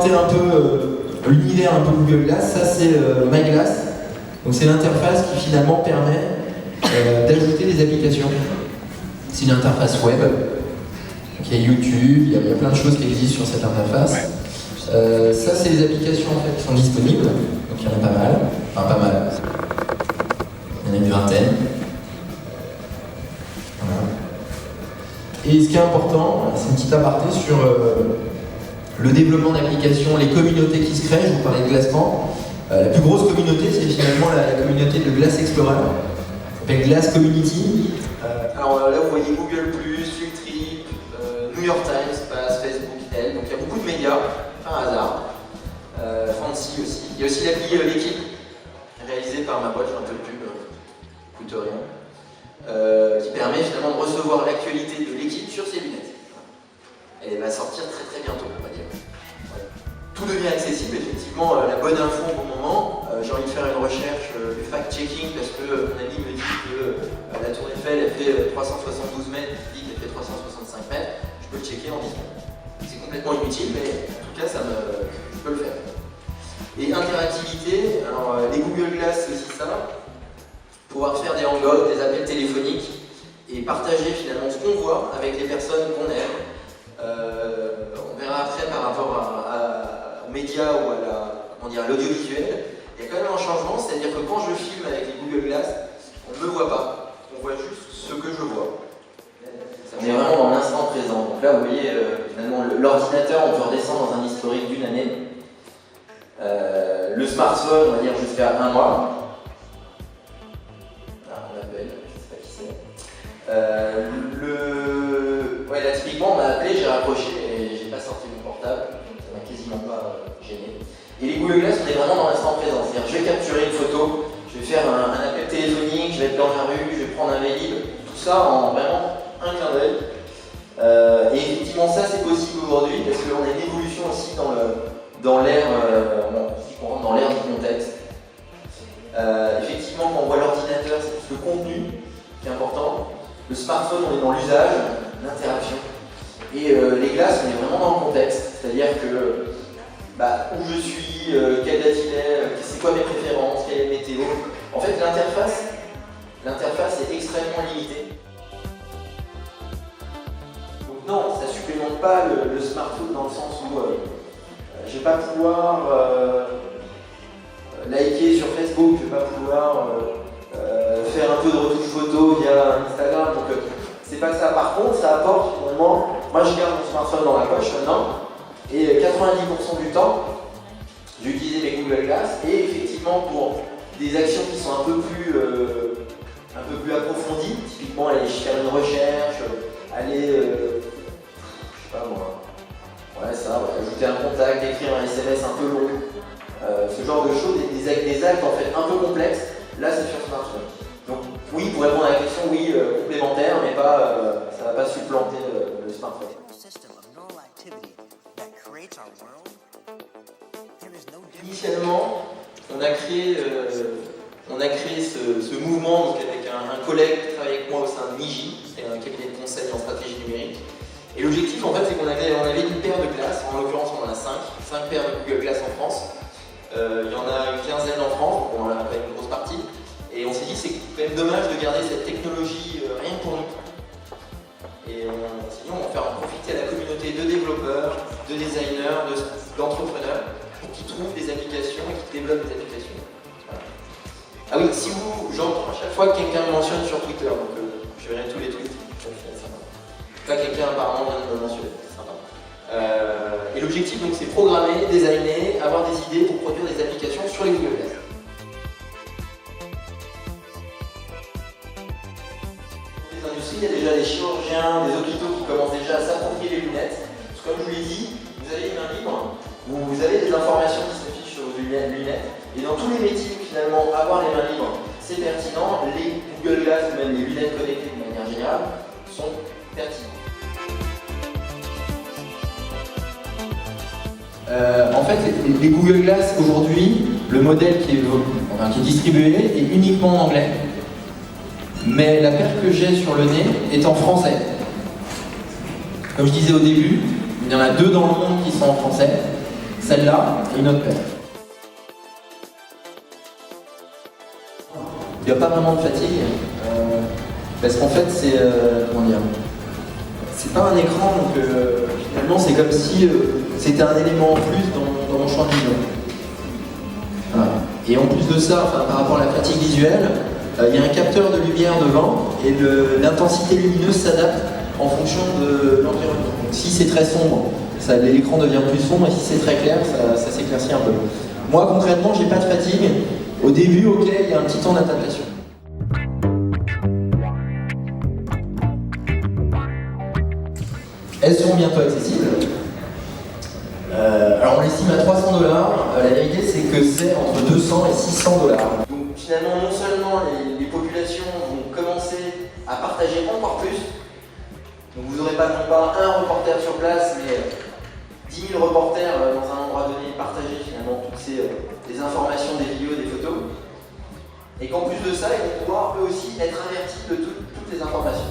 présenter un peu l'univers un peu Google Glass, ça c'est My Glass. Donc c'est l'interface qui finalement permet d'ajouter des applications. C'est une interface web. Donc, il y a YouTube, il y a plein de choses qui existent sur cette interface. Ça c'est les applications en fait, qui sont disponibles. Donc il y en a pas mal. Enfin pas mal. Il y en a une vingtaine. Voilà. Et ce qui est important, c'est une petite aparté sur le développement d'applications, les communautés qui se créent. Je vous parlais de Glassement. La plus grosse communauté, c'est finalement la communauté de Glass Explorer. Ça s'appelle Glass Community. Alors là, vous voyez Google+, Filtrip, New York Times, Pass, Facebook, Elle. Donc il y a beaucoup de médias, par hasard. Fancy aussi. Il y a aussi l'appli L'équipe, réalisée par ma boîte, j'ai un peu de pub, coûte rien, qui permet finalement de recevoir l'actualité de l'équipe sur ses lunettes. Elle va sortir très très bientôt, on va dire. Voilà. Tout devient accessible, effectivement, la bonne info au bon moment. J'ai envie de faire une recherche du fact-checking parce que mon ami me dit que la tour Eiffel elle fait 372 mètres, il dit qu'elle fait 365 mètres. Je peux le checker en 10 secondes. C'est complètement inutile, mais en tout cas, je peux le faire. Et interactivité, alors les Google Glass, c'est aussi ça. Pouvoir faire des hangouts, des appels téléphoniques et partager finalement ce qu'on voit avec les personnes qu'on aime. On verra après par rapport aux médias ou à l'audiovisuel. Il y a quand même un changement, c'est-à-dire que quand je filme avec les Google Glass, on ne me voit pas, on voit juste ce que je vois. On est vraiment dans l'instant présent. Donc là, vous voyez, finalement, l'ordinateur, on peut redescendre dans un historique d'une année. Le smartphone, on va dire jusqu'à un mois. Ah, on l'appelle, je ne sais pas qui c'est. Ouais, là, typiquement, on m'a appelé, j'ai raccroché et j'ai pas sorti mon portable. Ça m'a quasiment pas gêné. Et les Google Glass, on est vraiment dans l'instant présent. C'est-à-dire, je vais capturer une photo, je vais faire un appel téléphonique, je vais être dans la rue, je vais prendre un Vélib. Tout ça en vraiment un clin d'œil. Et effectivement, ça c'est possible aujourd'hui parce qu'on a une évolution aussi dans l'ère dans l'ère du contexte. Effectivement, quand on voit l'ordinateur, c'est plus le contenu qui est important. Le smartphone, on est dans l'usage, l'interaction. Et les glaces, on est vraiment dans le contexte. C'est-à-dire que où je suis, quelle date il est, c'est quoi mes préférences, quelle est la météo. En fait, l'interface est extrêmement limitée. Donc non, ça ne supplémente pas le smartphone dans le sens où je ne vais pas pouvoir liker sur Facebook, je ne vais pas pouvoir faire un peu de retouche photo via Instagram. Donc c'est pas ça. Par contre, ça apporte finalement. Moi, je garde mon smartphone dans la poche maintenant, et 90% du temps, j'utilise mes Google Glass. Et effectivement, pour des actions qui sont un peu plus approfondies, typiquement aller faire une recherche, aller, je sais pas moi, ajouter un contact, écrire un SMS un peu long, ce genre de choses, des actes en fait un peu complexes, là c'est sur smartphone. Donc oui, pour répondre à la question, oui, complémentaire, mais pas, ça ne va pas supplanter le smartphone. Initialement, on a créé ce mouvement donc avec un collègue qui travaille avec moi au sein de Niji, c'est un cabinet de conseil en stratégie numérique. Et l'objectif en fait c'est qu'on avait une paire de glaces, en l'occurrence on en a 5 paires de Google Glass en France. Il y en a une quinzaine en France, donc on en a pas une grosse partie. Et on s'est dit c'est quand même dommage de garder cette technologie rien que pour nous. Et on s'est dit on va faire en profiter à la communauté de développeurs, de designers, d'entrepreneurs qui trouvent des applications et qui développent des applications. Voilà. Ah oui, si j'entends à chaque fois que quelqu'un me mentionne sur Twitter, donc je verrai tous les tweets. Là, quelqu'un apparemment vient de me mentionner, c'est sympa. Et l'objectif donc c'est programmer, designer, avoir des idées pour produire des applications sur les Google Glass. Dans les industries, il y a déjà des chirurgiens, des hôpitaux qui commencent déjà à s'approprier les lunettes. Parce que comme je vous l'ai dit, vous avez les mains libres, vous avez des informations qui s'affichent sur vos lunettes. Et dans tous les métiers, finalement, avoir les mains libres, c'est pertinent. Les Google Glass, ou même les lunettes connectées de manière générale, sont pertinents. En fait, les Google Glass aujourd'hui, le modèle qui est distribué est uniquement en anglais. Mais la paire que j'ai sur le nez est en français. Comme je disais au début, il y en a 2 dans le monde qui sont en français. celle-là et une autre paire. Il n'y a pas vraiment de fatigue, parce qu'en fait c'est comment dire, c'est pas un écran, donc finalement c'est comme si c'était un élément en plus dans mon champ de vision. Voilà. Et en plus de ça, par rapport à la fatigue visuelle, il y a un capteur de lumière devant et l'intensité lumineuse s'adapte en fonction de l'environnement. Donc si c'est très sombre, l'écran devient plus sombre, et si c'est très clair, ça s'éclaircit un peu. Moi concrètement, j'ai pas de fatigue. Au début, ok, il y a un petit temps d'adaptation. Elles seront bientôt accessibles. Alors on l'estime à 300 $. La vérité, c'est que c'est entre 200 et 600 $. Donc finalement, non seulement les populations vont commencer à partager encore plus. Donc vous n'aurez pas non pas un reporter sur place, mais 10 000 reporters dans un endroit donné partager finalement toutes les informations, des vidéos, des photos. Et qu'en plus de ça, ils vont pouvoir eux aussi être avertis de toutes les informations.